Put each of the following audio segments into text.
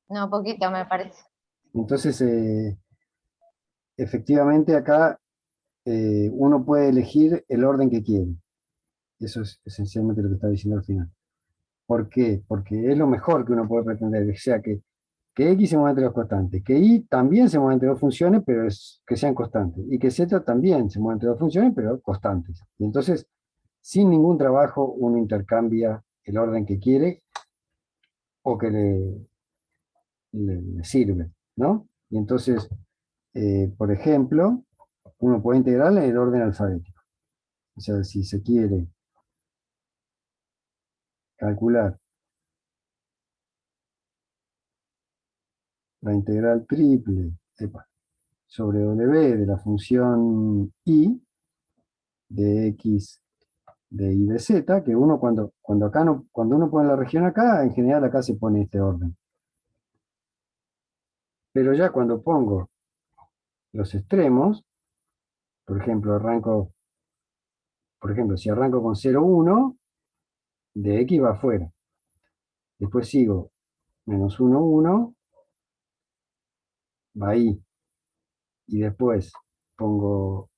No, poquito me parece. Entonces, efectivamente acá uno puede elegir el orden que quiere. Eso es esencialmente lo que está diciendo al final. ¿Por qué? Porque es lo mejor que uno puede pretender, o sea, que X se mueva entre dos constantes, que Y también se mueva entre dos funciones, pero que sean constantes, y que Z también se mueva entre dos funciones, pero constantes. Y entonces, sin ningún trabajo, uno intercambia el orden que quiere o que le sirve, ¿no? Y entonces, por ejemplo, uno puede integrarla en el orden alfabético. O sea, si se quiere calcular la integral triple sobre W de la función I de X de Y de Z, que uno cuando acá no, cuando uno pone la región acá, en general acá se pone este orden. Pero ya cuando pongo los extremos, por ejemplo, si arranco con 0,1, de X va afuera. Después sigo menos 1,1, va ahí. Y después pongo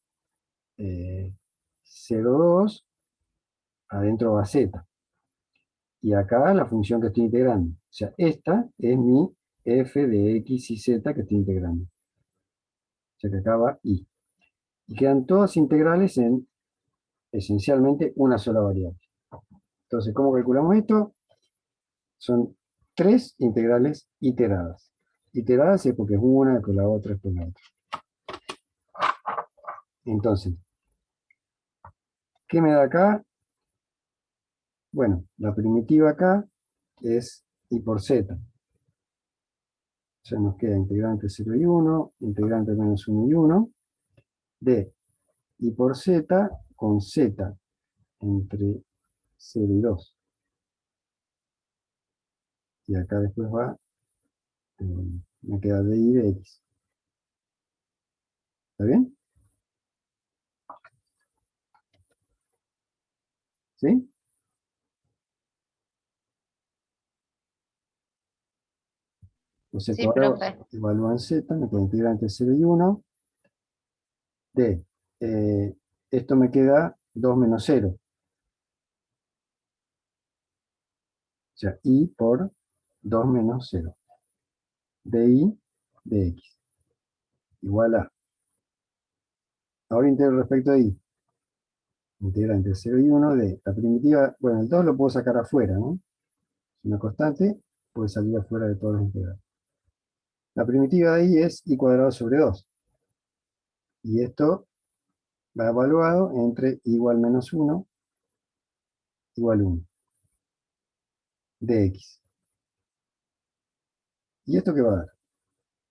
0,2, adentro va Z. Y acá la función que estoy integrando. O sea, esta es mi f de x y z que estoy integrando. O sea que acá va y. Y quedan todas integrales en esencialmente una sola variable. Entonces, ¿cómo calculamos esto? Son tres integrales iteradas. Iteradas es porque es una, después la otra, después la otra. Entonces, ¿qué me da acá? Bueno, la primitiva acá es y por z. O sea, nos queda integrante 0 y 1, integrante menos 1 y 1, de y por z con z entre 0 y 2. Y acá después va, me queda de y de x. ¿Está bien? ¿Sí? Entonces Sí, ahora profe. evalúan z, me queda integrante 0 y 1, de, esto me queda 2 menos 0. O sea, y por 2 menos 0. De y de x. Igual a. Ahora integro respecto a y. Integrante 0 y 1 de la primitiva, bueno, el 2 lo puedo sacar afuera, ¿no? Una constante puede salir afuera de todos los integrales. La primitiva de y es y cuadrado sobre 2. Y esto va evaluado entre igual menos 1 igual 1 de x. ¿Y esto qué va a dar?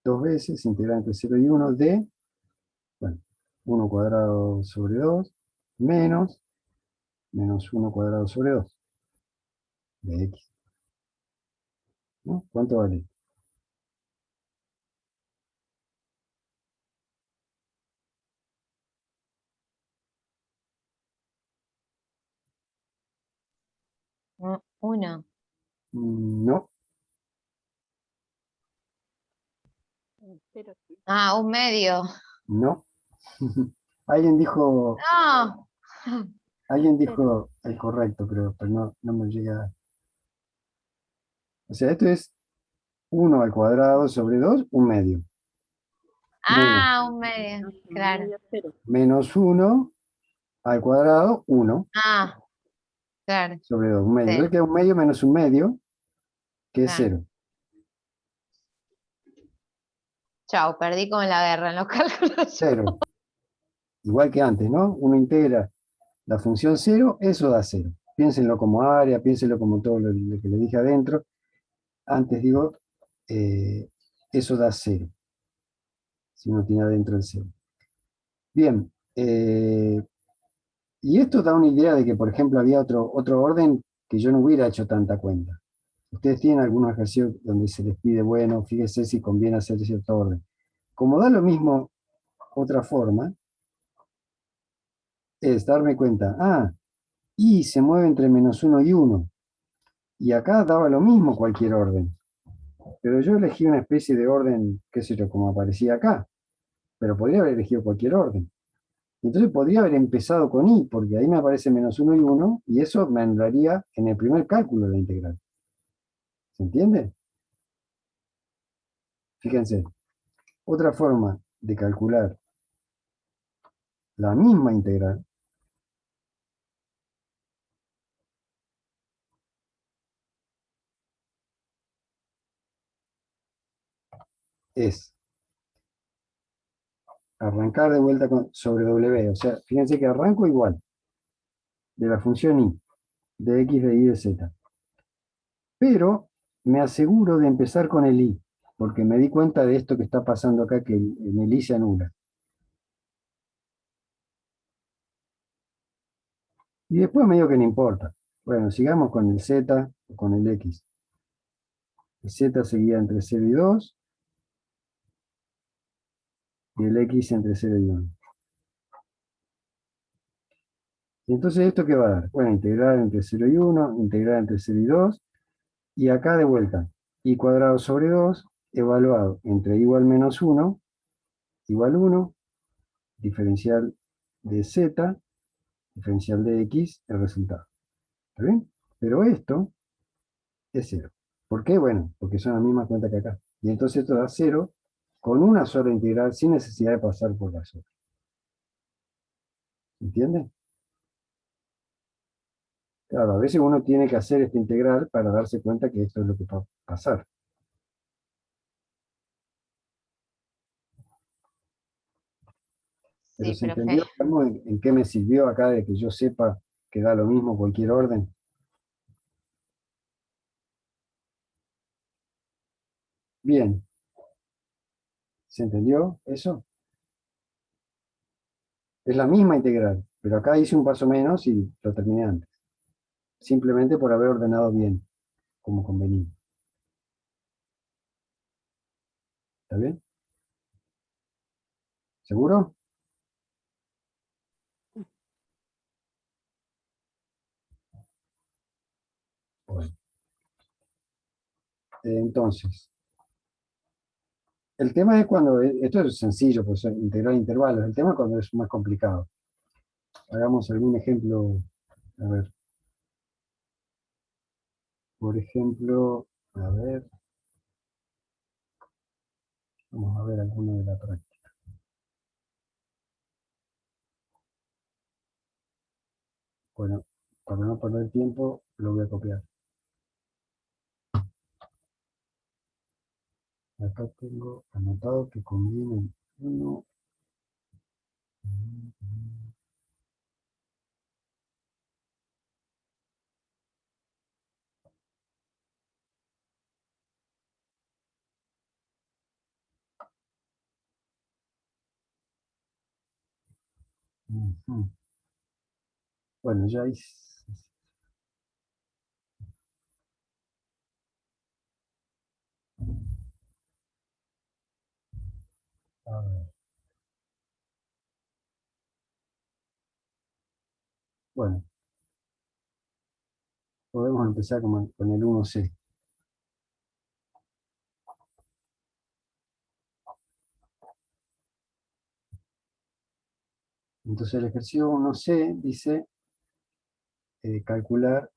Dos veces integrante 0 y 1 de, bueno, 1 cuadrado sobre 2 menos 1 cuadrado sobre 2 de x. ¿No? ¿Cuánto vale? Uno. No, Ah, un medio. no. Alguien dijo, No. el correcto, creo, pero no me llega. O sea, esto es 1 al cuadrado sobre 2 un medio. Menos, Ah, un medio. Claro. menos 1 al cuadrado, 1 Ah, claro. sobre 2 un medio. Sí, Entonces queda un medio menos un medio, que es claro. 0. Chao, perdí con la guerra en los cálculos. 0. Igual que antes, ¿no? Uno integra la función 0, eso da 0. Piénsenlo como área, piénsenlo como todo lo que le dije adentro. Antes digo, eh, eso da 0, si uno tiene adentro el 0. Bien, y esto da una idea de que, por ejemplo, había otro orden que yo no hubiera hecho tanta cuenta. Ustedes tienen algunos ejercicios donde se les pide, bueno, fíjese si conviene hacer cierto orden. Como da lo mismo otra forma, es darme cuenta, y se mueve entre menos 1 y 1. Y acá daba lo mismo cualquier orden. Pero yo elegí una especie de orden, qué sé yo, como aparecía acá, pero podría haber elegido cualquier orden. Entonces podría haber empezado con i, porque ahí me aparece -1 y 1, y eso me anularía en el primer cálculo de la integral. ¿Se entiende? Fíjense, otra forma de calcular la misma integral es arrancar de vuelta sobre w. O sea, fíjense que arranco igual de la función i, de x, de y, de z. Pero me aseguro de empezar con el i, porque me di cuenta de esto que está pasando acá, que en el i se anula. Y después me digo que no importa. Bueno, sigamos con el z o con el x. El z seguía entre 0 y 2, y el x entre 0 y 1. Y entonces, ¿esto qué va a dar? Bueno, integral entre 0 y 1, integral entre 0 y 2, y acá de vuelta, i cuadrado sobre 2, evaluado entre igual menos 1, igual 1, diferencial de z, diferencial de x, el resultado. ¿Está bien? Pero esto es 0. ¿Por qué? Bueno, porque son las mismas cuentas que acá. Y entonces esto da 0 con una sola integral sin necesidad de pasar por las otras. ¿Entiendes? Claro, a veces uno tiene que hacer esta integral para darse cuenta que esto es lo que va a pasar. Pero Sí, ¿se profe. entendió, digamos, en qué me sirvió acá de que yo sepa que da lo mismo cualquier orden? Bien, ¿se entendió eso? Es la misma integral, pero acá hice un paso menos y lo terminé antes. Simplemente por haber ordenado bien, como convenía. ¿Está bien? ¿Seguro? Bueno, entonces, el tema es cuando, esto es sencillo, pues integrar intervalos, el tema es cuando es más complicado. Hagamos algún ejemplo, a ver, por ejemplo, a ver, vamos a ver alguno de la práctica. Bueno, para no perder tiempo, lo voy a copiar. Acá tengo anotado que conviene uno. Ujú. Bueno, ya hice. A ver, bueno, podemos empezar con el 1C. Entonces el ejercicio 1C dice calcular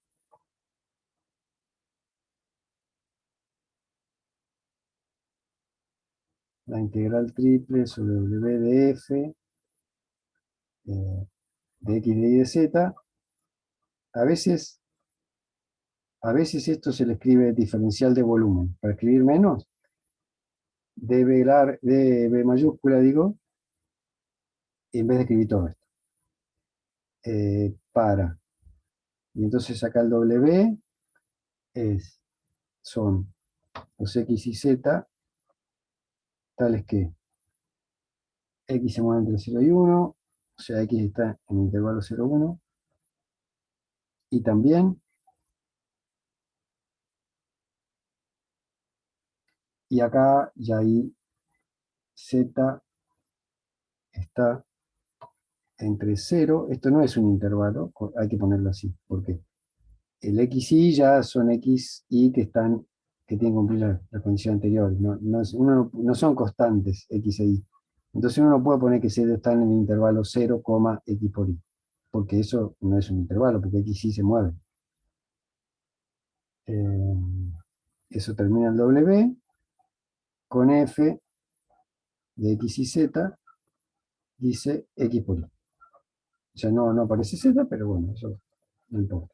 la integral triple sobre w de f de x, de y, de z. A veces, a veces esto se le escribe diferencial de volumen. Para escribir menos, de B mayúscula, digo, en vez de escribir todo esto. Para. Y entonces acá el W son los X y Z, tales que X se mueve entre 0 y 1, o sea, X está en el intervalo 0, 1, y también, y acá ya ahí Z está entre 0, esto no es un intervalo, hay que ponerlo así, porque el X y ya son X y que que tienen que cumplir la condición anterior. No son constantes X e Y. Entonces uno no puede poner que C está en el intervalo 0, X por Y, porque eso no es un intervalo, porque X y se mueve. Eso termina en W con F de X y Z, dice X por Y. O sea, no aparece Z, pero bueno, eso no importa.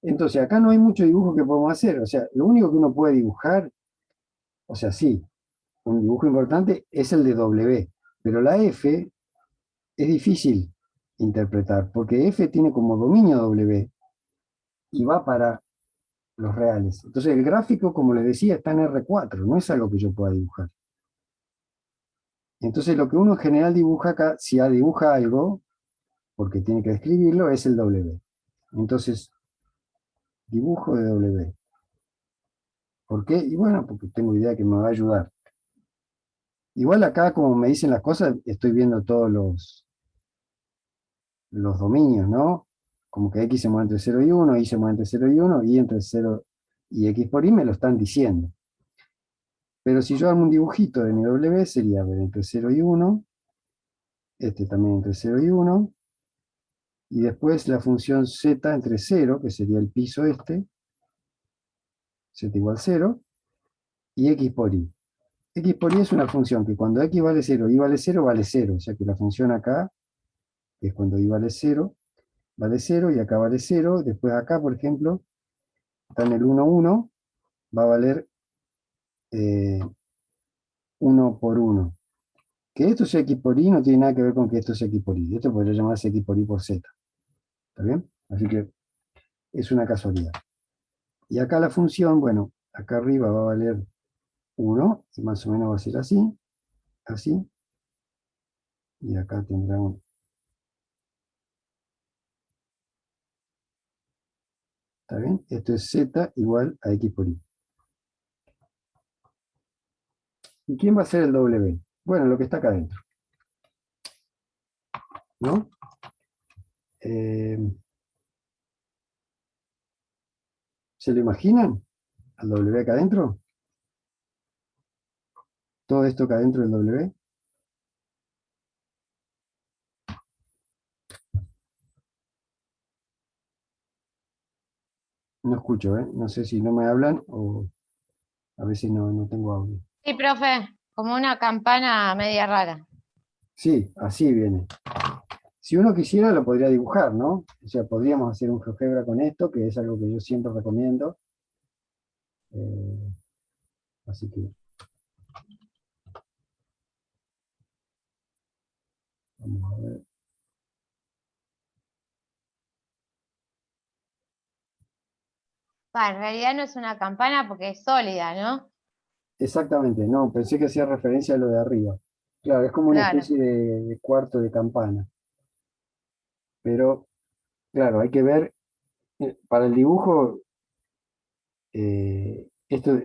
Entonces, acá no hay mucho dibujo que podemos hacer. O sea, lo único que uno puede dibujar, o sea, sí, un dibujo importante es el de W, pero la F es difícil interpretar, porque F tiene como dominio W y va para los reales. Entonces, el gráfico, como les decía, está en R4, no es algo que yo pueda dibujar. Entonces, lo que uno en general dibuja acá, si dibuja algo, porque tiene que describirlo, es el W. Entonces, dibujo de W. ¿Por qué? Y bueno, porque tengo idea que me va a ayudar. Igual acá, como me dicen las cosas, estoy viendo todos los dominios, ¿no? Como que X se mueve entre 0 y 1, Y se mueve entre 0 y 1, Y entre 0 y X por Y me lo están diciendo. Pero si yo hago un dibujito de mi W, sería ver, entre 0 y 1, este también entre 0 y 1, y después la función Z entre 0, que sería el piso este, Z igual 0, y X por Y. X por Y es una función que cuando X vale 0, Y vale 0, vale 0. O sea que la función acá, que es cuando Y vale 0 y acá vale 0. Después acá, por ejemplo, está en el 1, 1, va a valer 1 por 1. Que esto sea X por Y no tiene nada que ver con que esto sea X por Y. Esto podría llamarse X por Y por Z. ¿Está bien? Así que es una casualidad. Y acá la función, bueno, acá arriba va a valer 1, y más o menos va a ser así, así. Y acá tendrá un... ¿Está bien? Esto es Z igual a X por Y. ¿Y quién va a ser el W? Bueno, lo que está acá adentro, ¿no? Eh, ¿Se lo imaginan? ¿Al W acá adentro? Todo esto acá adentro del W. No escucho, ¿eh? No sé si no me hablan o a veces no tengo audio. Sí, profe, como una campana media rara. Sí, así viene. Si uno quisiera, lo podría dibujar, ¿no? O sea, podríamos hacer un GeoGebra con esto, que es algo que yo siempre recomiendo. Eh, así que vamos a ver. En realidad no es una campana porque es sólida, ¿no? Exactamente, no, pensé que hacía referencia a lo de arriba. Claro, es como una Claro. especie de cuarto de campana. Pero, claro, hay que ver, para el dibujo, esto,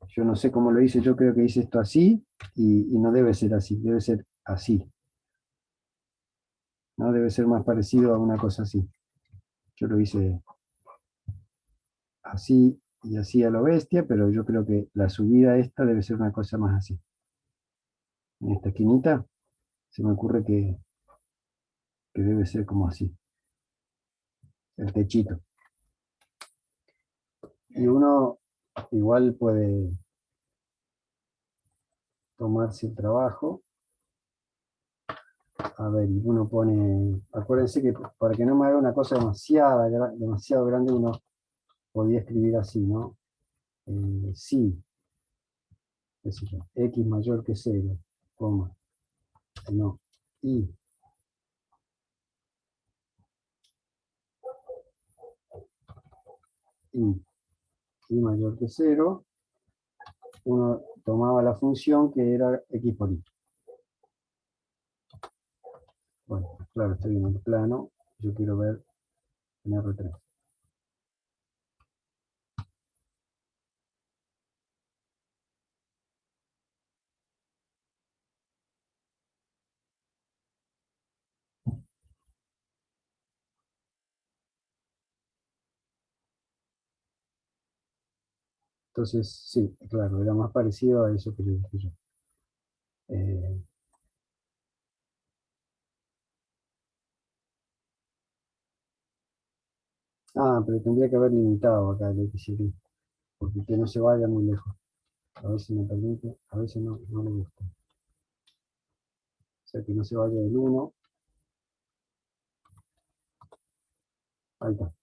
yo no sé cómo lo hice, yo creo que hice esto así y no debe ser así, debe ser así, ¿no? Debe ser más parecido a una cosa así. Yo lo hice así y así a lo bestia, pero yo creo que la subida esta debe ser una cosa más así. En esta esquinita se me ocurre que debe ser como así, el techito. Y uno igual puede tomarse el trabajo. A ver, y uno pone, acuérdense que para que no me haga una cosa demasiado grande, uno podía escribir así, ¿no? Sí, qué sé yo, X mayor que 0, coma, no, Y, Y, Y mayor que 0, uno tomaba la función que era X por Y. Bueno, claro, estoy en el plano, yo quiero ver en R3. Entonces, sí, claro, era más parecido a eso que le dije yo. Eh, pero tendría que haber limitado acá el XY, porque que no se vaya muy lejos. A veces me permite, a veces no, no le gusta. O sea, que no se vaya del 1. Ahí está.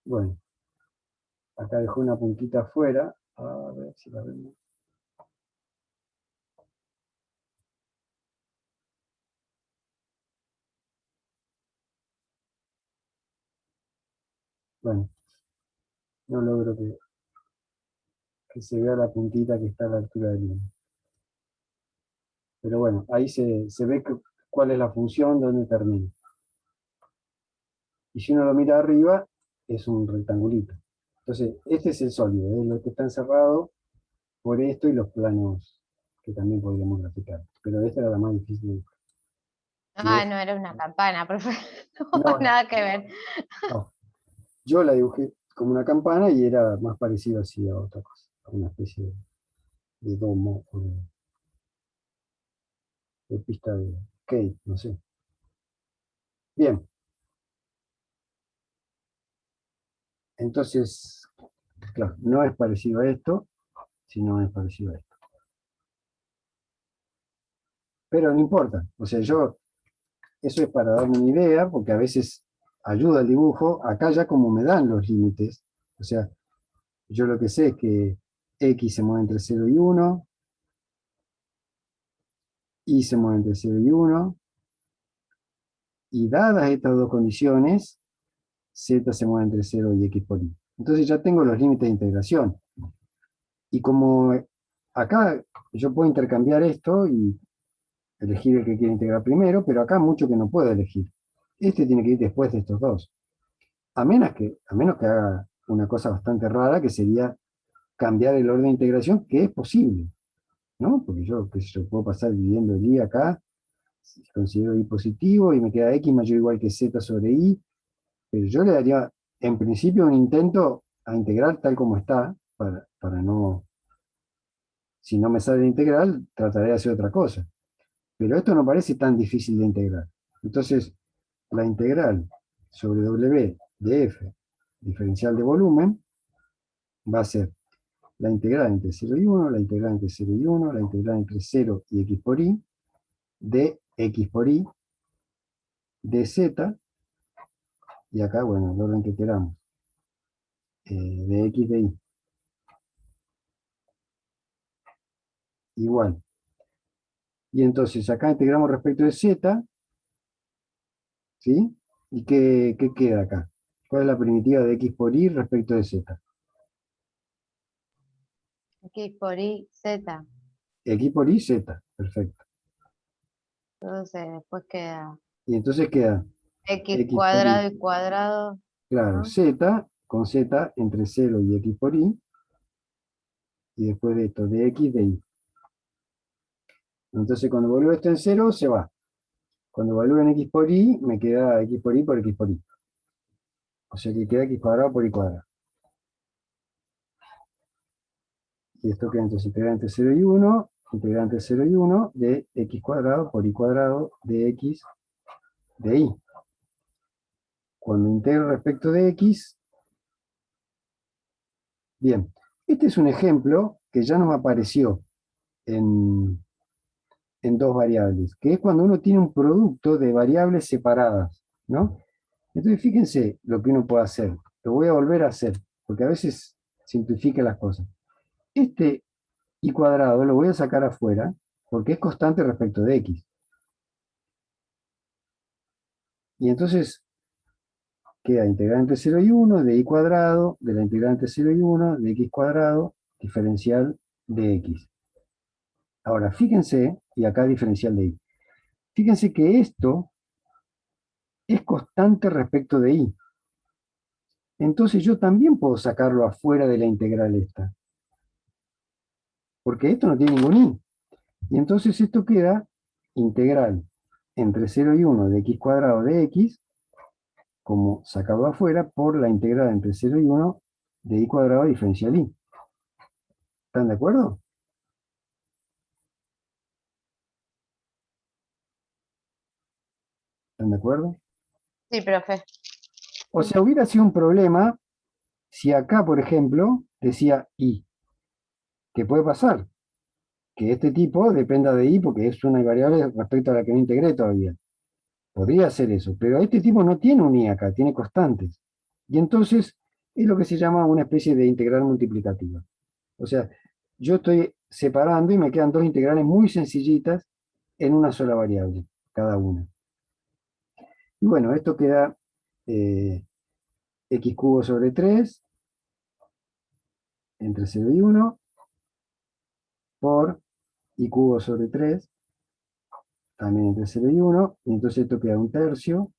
Bueno, acá dejó una puntita afuera. A ver si la vemos. Bueno, no logro que se vea la puntita que está a la altura del 1. Pero bueno, ahí se ve cuál es la función, dónde termina. Y si uno lo mira arriba, es un rectangulito. Entonces, este es el sólido, es lo que está encerrado por esto y los planos que también podríamos graficar. Pero esta era la más difícil de buscar. Ah, no, era una campana, profe. No, No, no, nada que ver. no. Yo la dibujé como una campana y era más parecido así a otra cosa, a una especie de domo o de pista de skate, no sé. Bien, entonces, claro, no es parecido a esto, sino es parecido a esto. Pero no importa, o sea, eso es para darme una idea, porque a veces ayuda el dibujo, acá ya como me dan los límites, o sea, yo lo que sé es que X se mueve entre 0 y 1, Y se mueve entre 0 y 1, y dadas estas dos condiciones, Z se mueve entre 0 y X por Y. Entonces ya tengo los límites de integración. Y como acá yo puedo intercambiar esto y elegir el que quiero integrar primero, pero acá mucho que no puedo elegir. Este tiene que ir después de estos dos. A menos que haga una cosa bastante rara, que sería cambiar el orden de integración, que es posible, ¿no? Porque yo, qué sé yo, puedo pasar viviendo el y acá, si considero y positivo, y me queda x mayor o igual que z sobre y, pero yo le daría, en principio, un intento a integrar tal como está, para no, si no me sale la integral, trataré de hacer otra cosa. Pero esto no parece tan difícil de integrar. Entonces, la integral sobre w de f, diferencial de volumen, va a ser la integral entre 0 y 1, la integral entre 0 y 1, la integral entre 0 y x por y, de x por y, de z, y acá, bueno, el orden que queramos, de x de y, igual. Y entonces acá integramos respecto de z, ¿sí? ¿Y qué queda acá? ¿Cuál es la primitiva de x por y respecto de z? X por Y, Z. X por y, z, perfecto. Entonces después queda Y entonces queda X x por y, cuadrado y cuadrado, claro, ¿no? z, con z entre 0 y x por y, y después de esto, de x de y. Entonces cuando vuelvo esto en 0, se va. Cuando evalúo en x por y, me queda x por y por x por y. O sea que queda x cuadrado por y cuadrado. Y esto queda entonces integrante 0 y 1, integrante 0 y 1 de x cuadrado por y cuadrado de x de y. Cuando integro respecto de x, bien, este es un ejemplo que ya nos apareció en, en dos variables, que es cuando uno tiene un producto de variables separadas, ¿no? Entonces fíjense lo que uno puede hacer. Lo voy a volver a hacer, porque a veces simplifica las cosas. Este y cuadrado lo voy a sacar afuera, porque es constante respecto de x. Y entonces queda integrante 0 y 1 de y cuadrado, de la integrante 0 y 1 de x cuadrado, diferencial de x. Ahora, fíjense, y acá diferencial de y. Fíjense que esto es constante respecto de y. entonces yo también puedo sacarlo afuera de la integral esta, porque esto no tiene ningún i. Y entonces esto queda integral entre 0 y 1 de x cuadrado de x, como sacado afuera, por la integral entre 0 y 1 de i cuadrado diferencial i. ¿Están de acuerdo? ¿Están de acuerdo? Sí, profe. O sea, hubiera sido un problema si acá, por ejemplo, decía i. ¿Qué puede pasar? Que este tipo dependa de i porque es una variable respecto a la que no integré todavía. Podría ser eso, pero este tipo no tiene un i acá, tiene constantes. Y entonces es lo que se llama una especie de integral multiplicativa. O sea, yo estoy separando y me quedan dos integrales muy sencillitas en una sola variable, cada una. Y bueno, esto queda x cubo sobre 3 entre 0 y 1 por i cubo sobre 3 también entre 0 y 1, y entonces esto queda un tercio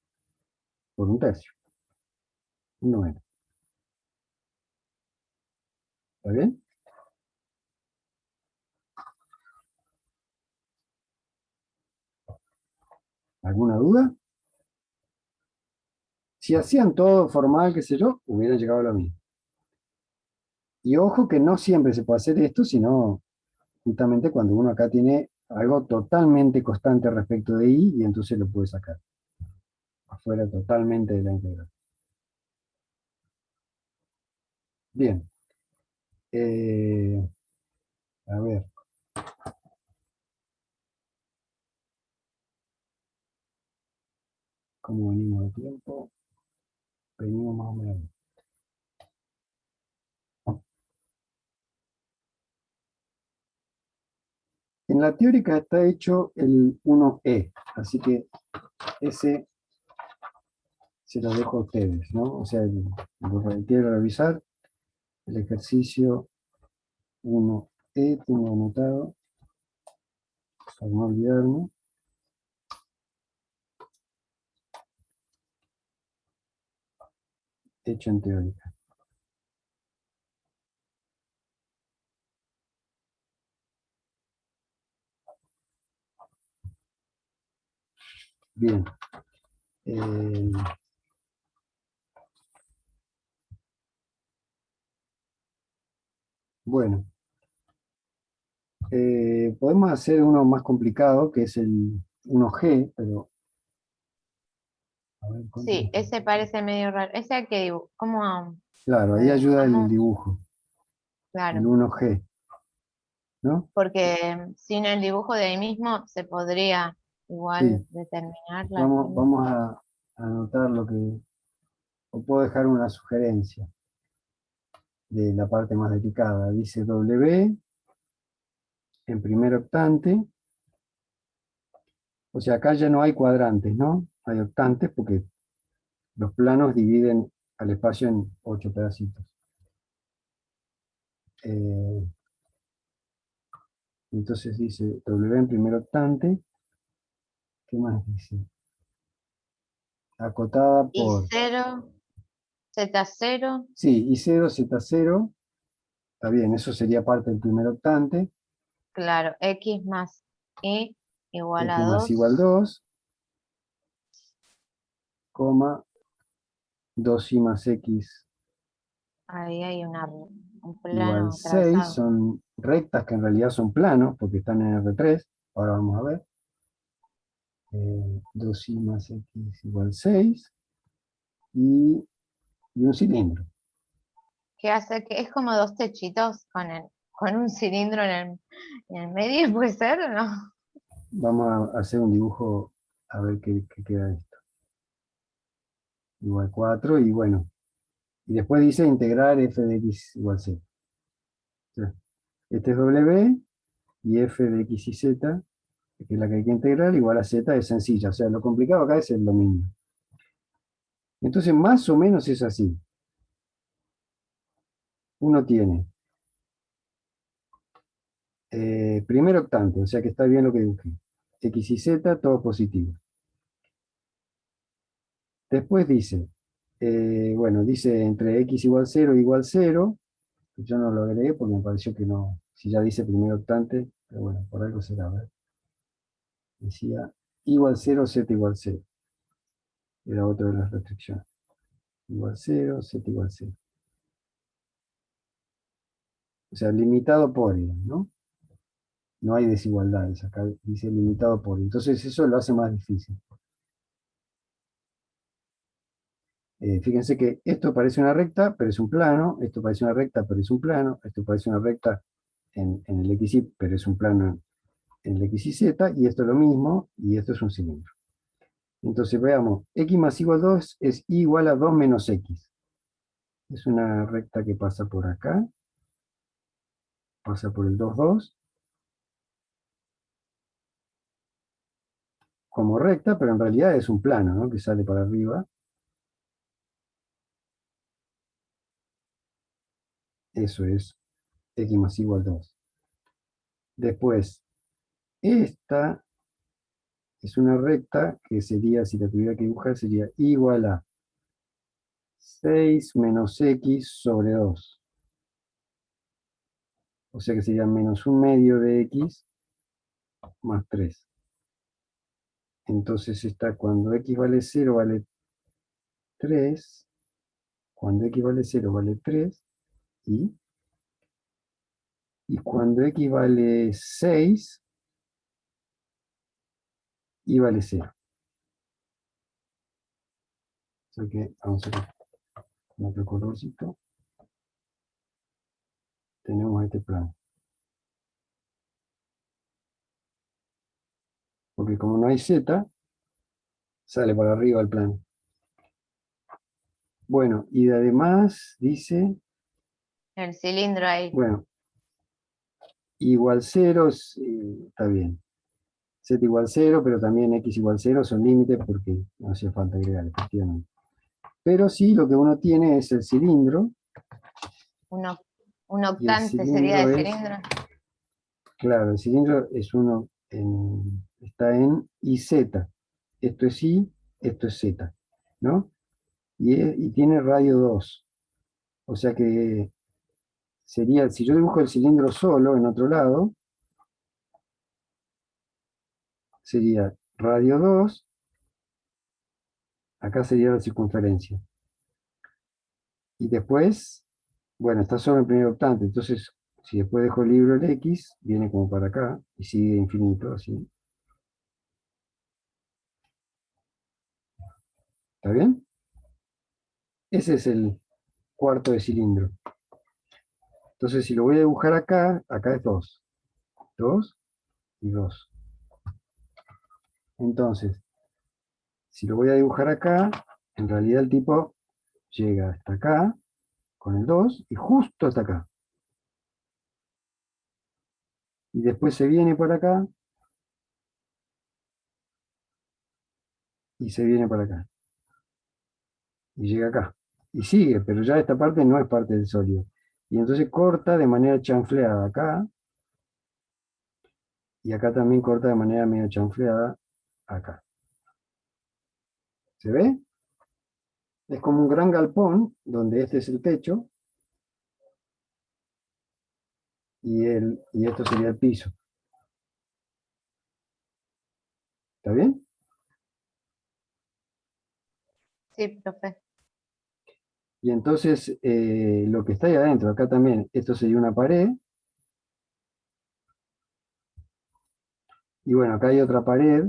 por un tercio, un noveno. ¿Está bien? ¿Alguna duda? Si hacían todo formal, qué sé yo, hubieran llegado a lo mismo. Y ojo que no siempre se puede hacer esto, sino justamente cuando uno acá tiene algo totalmente constante respecto de i, y entonces lo puede sacar afuera totalmente de la integral. Bien. A ver. ¿Cómo venimos de tiempo? Venimos más o menos. En la teórica está hecho el 1e, así que ese se lo dejo a ustedes, ¿no? O sea, quiero revisar el ejercicio 1e, tengo anotado, para no olvidarme. Hecho en teórica. Bien. Eh, bueno, podemos hacer uno más complicado, que es el 1G, pero a ver cuánto Sí, es. ese parece medio raro. Ese que dibujo, ¿cómo? Claro, ahí ayuda el ¿Cómo? dibujo, el Claro, 1G, ¿no? porque sin el dibujo de ahí mismo se podría igual Sí, determinar la vamos, forma. vamos a anotar lo que, o puedo dejar una sugerencia de la parte más delicada. Dice W en primer octante, o sea, acá ya no hay cuadrantes, ¿no? Hay octantes porque los planos dividen al espacio en 8 pedacitos. Eh, entonces dice W en primer octante. ¿Qué más dice? Acotada Y por, cero, z cero, sí, I0, Z0. Está bien, eso sería parte del primer octante. claro, x más y igual a X más igual 2. 2, coma, 2i más x Ahí hay un igual plano 6. atravesado. Son rectas que en realidad son planos porque están en R3. Ahora vamos a ver. 2i más x igual 6 y un cilindro. Que hace que es como dos techitos con un cilindro en el medio, ¿puede ser o no? Vamos a hacer un dibujo a ver qué queda esto. Igual 4 y bueno. Y después dice integrar f de x igual c. O sea, este es w y f de x y z, que es la que hay que integrar, igual a z es sencilla. O sea, lo complicado acá es el dominio. Entonces, más o menos es así. Uno tiene primer octante, o sea que está bien lo que dibujé. X y z, todo positivo. Después dice Bueno, dice entre x igual 0 igual 0. Yo no lo agregué porque me pareció que no, si ya dice primer octante, pero bueno, por algo será, a ver. Decía igual 0, z igual 0. Era otra de las restricciones. Igual 0, z igual 0. O sea, limitado por i, ¿no? No hay desigualdades, acá dice limitado por i. Entonces eso lo hace más difícil. Fíjense que esto parece una recta, pero es un plano. Esto parece una recta, pero es un plano. Esto parece una recta en el XY, pero es un plano en el X y Z. Y esto es lo mismo, y esto es un cilindro. Entonces veamos, x más igual 2 es y igual a 2 menos x. Es una recta que pasa por acá, pasa por el 2, 2, como recta, pero en realidad es un plano, ¿no? Que sale para arriba. Eso es x más igual 2. Después, esta es una recta que sería, si la tuviera que dibujar, sería igual a 6 menos x sobre 2. O sea que sería menos un medio de x más 3. Entonces esta, cuando x vale 0, vale 3. Cuando x vale 0, vale 3. Y cuando x vale 6, y vale 0. O sea que vamos a ver con otro colorcito. Tenemos este plano. Porque como no hay z, sale para arriba el plano. Bueno, y además dice, El cilindro ahí. bueno, igual 0, está bien. Z igual 0, pero también x igual 0 son límites porque no hacía falta agregar, efectivamente. Pero sí, lo que uno tiene es el cilindro, Un y el octante sería cilindro de es, cilindro. claro, el cilindro es uno, está en IZ. Esto es I, esto es Z, ¿no? Y tiene radio 2. O sea que sería, si yo dibujo el cilindro solo en otro lado, sería radio 2, acá sería la circunferencia. Y después, bueno, está solo en primer octante, entonces si después dejo libre el X, viene como para acá y sigue infinito, así. ¿Está bien? Ese es el cuarto de cilindro. Entonces si lo voy a dibujar acá, acá es 2. 2 y 2. Entonces, si lo voy a dibujar acá, en realidad el tipo llega hasta acá, con el 2, y justo hasta acá. Y después se viene por acá, y se viene por acá. Y llega acá. Y sigue, pero ya esta parte no es parte del sólido. Y entonces corta de manera chanfleada acá, y acá también corta de manera medio chanfleada acá. ¿Se ve? Es como un gran galpón, donde este es el techo, y esto sería el piso. ¿Está bien? Sí, profe. Y entonces lo que está ahí adentro, acá también, esto sería una pared, y bueno, acá hay otra pared,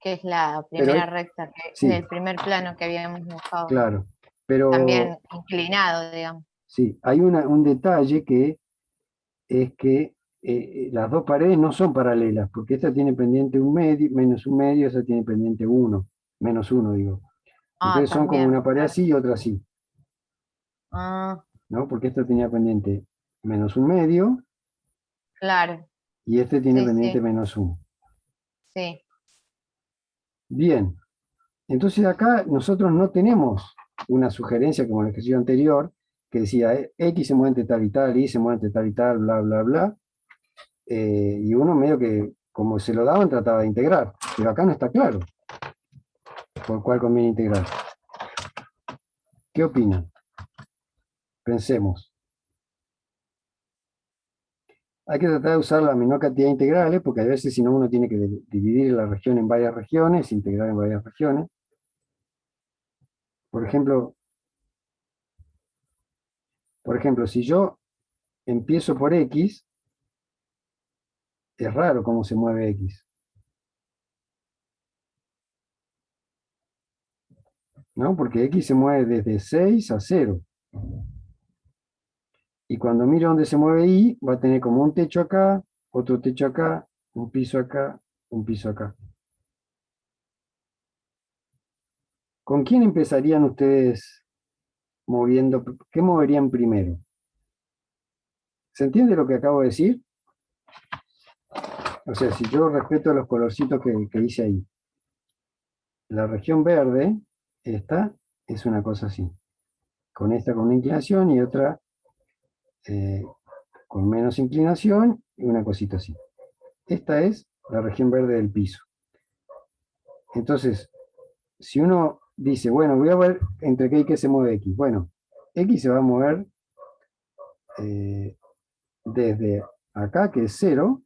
Que es la pero primera recta, sí, el primer plano que habíamos dibujado. claro, pero También inclinado, digamos. sí, hay un detalle que es que las dos paredes no son paralelas, porque esta tiene pendiente un medio, menos un medio, esa tiene pendiente uno, menos uno, digo. Ah, Entonces son como también, una pared claro. así y otra así, Ah, ¿no? Porque esta tenía pendiente menos un medio, claro. y este tiene Sí, pendiente sí, menos uno. sí. Bien, entonces acá nosotros no tenemos una sugerencia como en el ejercicio anterior, que decía X se mueve entre tal y tal, Y se mueve entre tal y tal, bla, bla, bla. Y uno medio que, como se lo daban, trataba de integrar. Pero acá no está claro por cuál conviene integrar. ¿Qué opinan? Pensemos. Hay que tratar de usar la menor cantidad de integrales, porque a veces si no uno tiene que dividir la región en varias regiones, integrar en varias regiones. Por ejemplo, si yo empiezo por X, es raro cómo se mueve X, ¿no? Porque X se mueve desde 6 a 0. Y cuando miro dónde se mueve Y, va a tener como un techo acá, otro techo acá, un piso acá, un piso acá. ¿Con quién empezarían ustedes moviendo? ¿Qué moverían primero? ¿Se entiende lo que acabo de decir? O sea, si yo respeto los colorcitos que hice ahí, la región verde, esta es una cosa así, con esta con una inclinación y otra eh, con menos inclinación y una cosita así. Esta es la región verde del piso. Entonces, si uno dice, bueno, voy a ver entre qué y qué se mueve X. Bueno, X se va a mover desde acá, que es 0,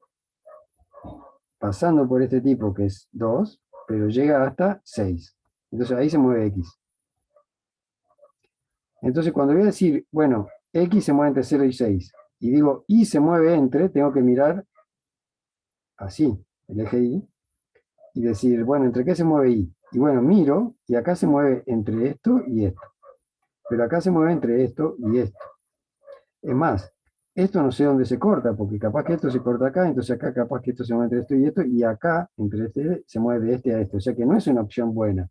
pasando por este tipo, que es 2, pero llega hasta 6. Entonces ahí se mueve X. Entonces cuando voy a decir, bueno, X se mueve entre 0 y 6, y digo Y se mueve entre, tengo que mirar así, el eje Y, y decir, bueno, ¿entre qué se mueve Y? Y bueno, miro, y acá se mueve entre esto y esto. Pero acá se mueve entre esto y esto. Es más, esto no sé dónde se corta, porque capaz que esto se corta acá, entonces acá capaz que esto se mueve entre esto, y acá, entre este, se mueve de este a este. O sea que no es una opción buena.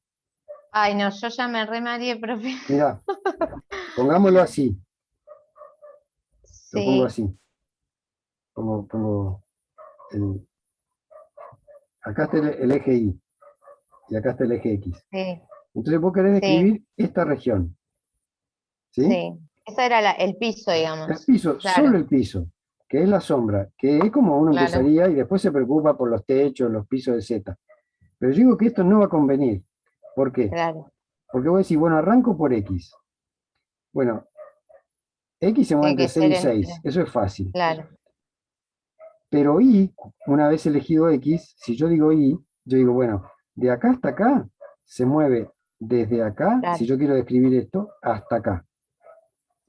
Ay, no, yo ya me remareé, profe. Mira, pongámoslo así, lo pongo Sí, así. Pongo el- acá está el eje Y, y acá está el eje X. sí, Entonces vos querés sí, describir esta región, ¿sí? sí. Ese era el piso, El digamos. piso, solo Claro, el piso, que es la sombra, que es como uno claro, empezaría y después se preocupa por los techos, los pisos de Z. Pero yo digo que esto no va a convenir. ¿Por qué? claro. Porque voy a decir, bueno, arranco por X. Bueno, X se mueve Tiene entre que ser 6 y entre, 6, eso es fácil. claro, Pero Y, una vez elegido X, si yo digo Y, yo digo, bueno, de acá hasta acá se mueve desde acá, si claro. yo quiero describir esto, hasta acá.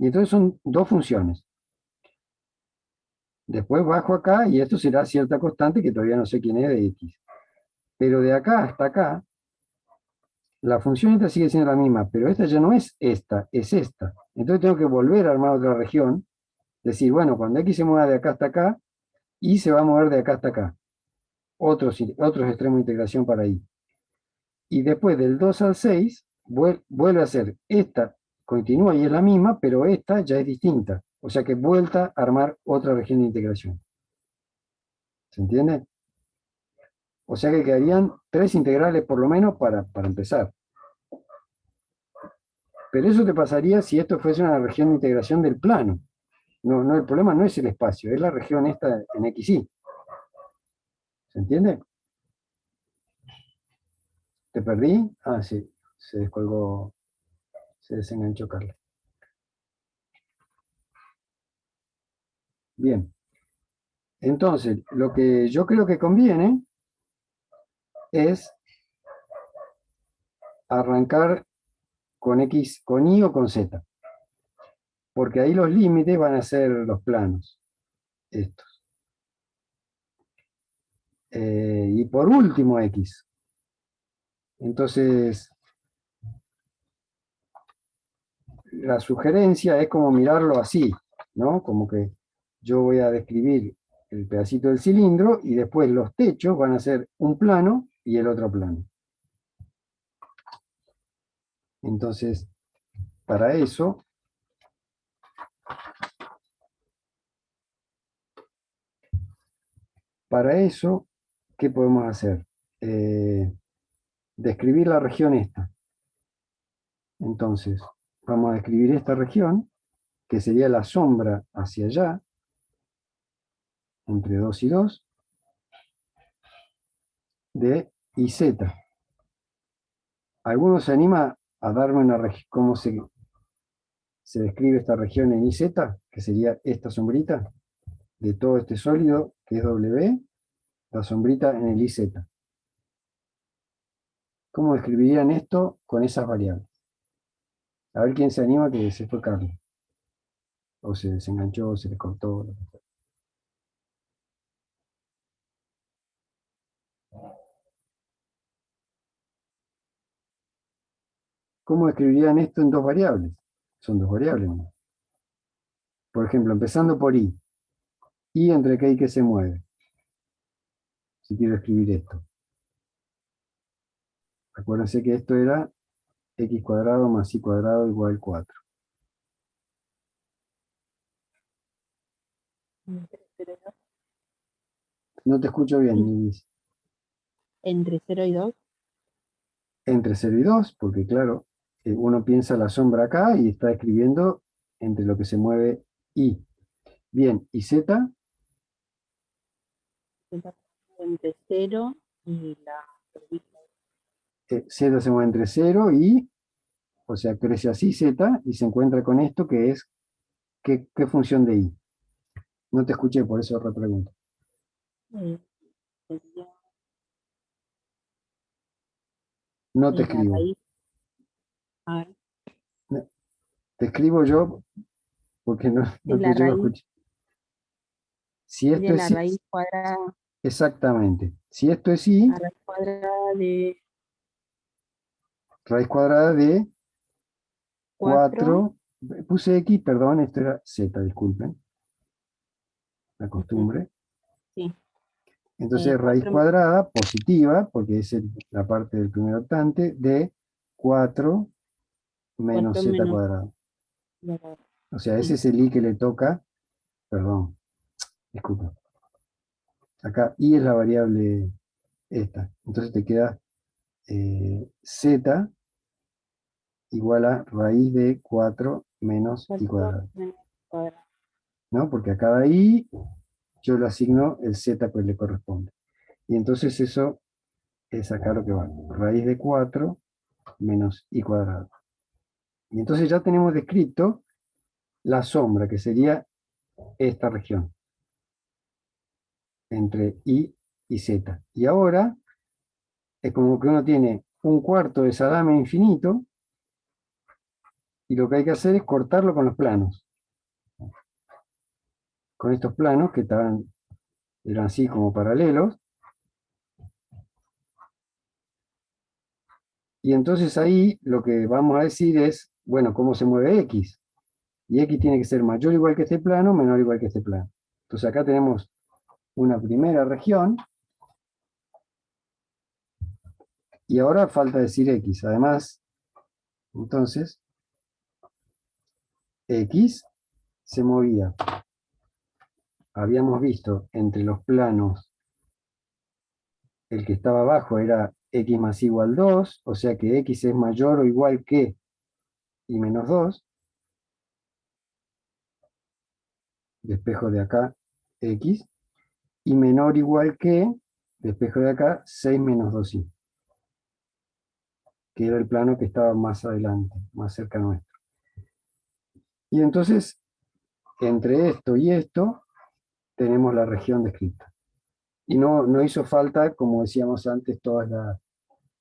Y entonces son dos funciones. Después bajo acá y esto será cierta constante que todavía no sé quién es de X. Pero de acá hasta acá, la función esta sigue siendo la misma, pero esta ya no es esta, es esta. Entonces tengo que volver a armar otra región, decir, bueno, cuando X se mueva de acá hasta acá, Y se va a mover de acá hasta acá. Otros extremos de integración para Y. Y después del 2 al 6, vuelve a ser esta, continúa y es la misma, pero esta ya es distinta. O sea que vuelta a armar otra región de integración. ¿Se entiende? O sea que quedarían 3 integrales por lo menos para empezar. Pero eso te pasaría si esto fuese una región de integración del plano. No, no, el problema no es el espacio, es la región esta en XY. ¿Se entiende? ¿Te perdí? Ah, sí, se descolgó, se desenganchó Carla. Bien, entonces, lo que yo creo que conviene es arrancar con X, con Y o con Z, porque ahí los límites van a ser los planos, estos. Y por último X. Entonces, la sugerencia es como mirarlo así, ¿no? Como que yo voy a describir el pedacito del cilindro y después los techos van a ser un plano y el otro plano. Entonces, para eso, para eso, ¿qué podemos hacer? Describir la región esta. Entonces, vamos a describir esta región, que sería la sombra hacia allá, entre 2 y 2, de IZ. ¿Alguno se anima a darme una región? ¿Cómo se se describe esta región en IZ, que sería esta sombrita, de todo este sólido, que es W, la sombrita en el IZ. ¿Cómo describirían esto con esas variables? A ver quién se anima, que se fue Carlos. O se desenganchó, o se le cortó. ¿Cómo describirían esto en dos variables? Son dos variables, ¿no? Por ejemplo, empezando por I. I entre qué y qué se mueve. Si quiero escribir esto. Acuérdense que esto era x cuadrado más y cuadrado igual 4. Entre 0 y 2. No te escucho bien, Iris. Entre 0 y 2. Entre 0 y 2, porque claro, uno piensa la sombra acá y está escribiendo entre lo que se mueve I. Bien, ¿y Z? Entre 0 y la órbita. Z se mueve entre 0 y, o sea, crece así Z y se encuentra con esto que es, ¿qué función de I? No te escuché, por eso repregunto. Sería No te la escribo. raíz. A ver, Te escribo yo porque no es te la llego a raíz, escuchar. Si esto sería es la I, raíz cuadrada, exactamente. Si esto es I, la raíz cuadrada de raíz cuadrada de 4. 4, puse X, perdón, esto era Z, disculpen, la costumbre. Sí, Entonces, raíz 4 cuadrada positiva, porque es la parte del primer octante, de 4 menos Z menos cuadrado. la- O sea, ese sí, es el I que le toca, perdón, disculpa. Acá I es la variable esta. Entonces te queda Z igual a raíz de 4 menos I 4 cuadrado. menos cuadrado. ¿No? Porque a cada I yo le asigno el Z que le corresponde. Y entonces eso es acá lo que va. Raíz de 4 menos I cuadrado. Y entonces ya tenemos descrito la sombra, que sería esta región, entre I y Z. Y ahora es como que uno tiene un cuarto de salame infinito, y lo que hay que hacer es cortarlo con los planos. Con estos planos que eran así como paralelos. Y entonces ahí lo que vamos a decir es, bueno, ¿cómo se mueve X? Y X tiene que ser mayor o igual que este plano, menor o igual que este plano. Entonces acá tenemos una primera región, y ahora falta decir X. Además, entonces, X se movía. Habíamos visto entre los planos, el que estaba abajo era X más igual 2, o sea que X es mayor o igual que y menos 2. Despejo de acá X, y menor o igual que, despejo de acá, 6 menos 2y, que era el plano que estaba más adelante, más cerca nuestro. Y entonces, entre esto y esto, tenemos la región descrita. Y no hizo falta, como decíamos antes, todas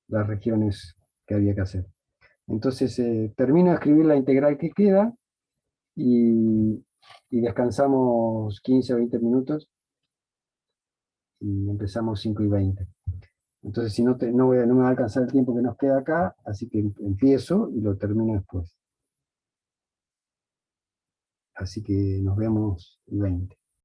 las regiones que había que hacer. Entonces, termino de escribir la integral que queda y descansamos 15 o 20 minutos y empezamos 5:20. Entonces, si no me va a alcanzar el tiempo que nos queda acá, así que empiezo y lo termino después. Así que nos vemos el 20.